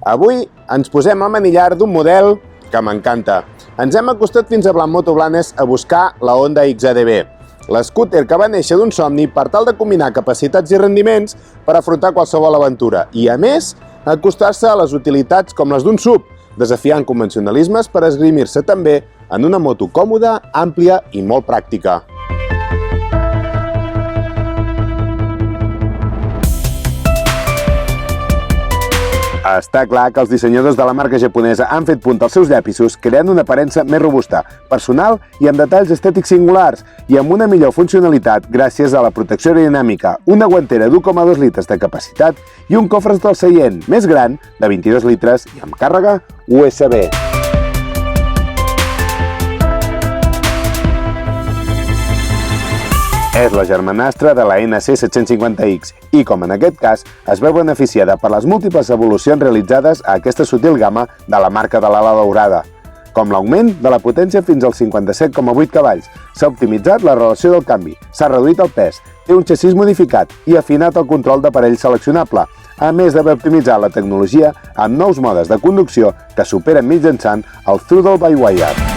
Avui ens posem al manillar d'un model que m'encanta. Ens hem acostat fins a Blanc Moto Blanes a buscar la Honda XADV, l'escúter que va néixer d'un somni per tal de combinar capacitats i rendiments per afrontar qualsevol aventura i, a més, acostar-se a les utilitats com les d'un SUV, desafiant convencionalismes per esgrimir-se també en una moto còmoda, àmplia i molt pràctica. Està clar que els dissenyadors de la marca japonesa han fet punt als seus llapisos creant una aparença més robusta, personal i amb detalls estètics singulars i amb una millor funcionalitat gràcies a la protecció aerodinàmica, una guantera d'1,2 litres de capacitat i un cofre del seient més gran de 22 litres i amb càrrega USB. És la germanastra de la NC750X i, com en aquest cas, es veu beneficiada per les múltiples evolucions realitzades a aquesta sutil gamma de la marca de l'ala daurada, com l'augment de la potència fins als 57,8 cavalls, s'ha optimitzat la relació del canvi, s'ha reduït el pes, té un xassís modificat i afinat el control d'aparell seleccionable, a més d'haver optimitzat la tecnologia amb nous modes de conducció que superen mitjançant el Throttle by Wire.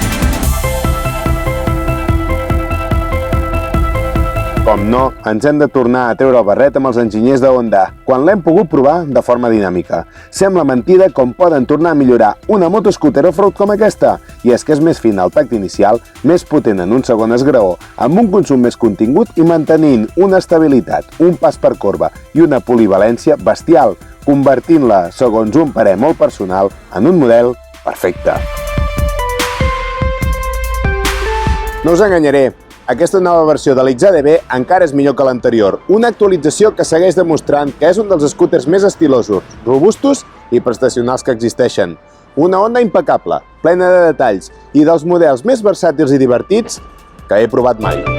Com no, ens hem de tornar a treure el barret amb els enginyers de Honda, quan l'hem pogut provar de forma dinàmica. Sembla mentida com poden tornar a millorar una motoscooter off-road com aquesta, i és que és més fina al tacte inicial, més potent en un segon esgraó, amb un consum més contingut i mantenint una estabilitat, un pas per corba i una polivalència bestial, convertint-la, segons un parer molt personal, en un model perfecte. No us enganyaré, aquesta nova versió de l'XADV encara és millor que l'anterior, una actualització que segueix demostrant que és un dels scooters més estilosos, robustos i prestacionals que existeixen. Una Honda impecable, plena de detalls i dels models més versàtils i divertits que he provat mai.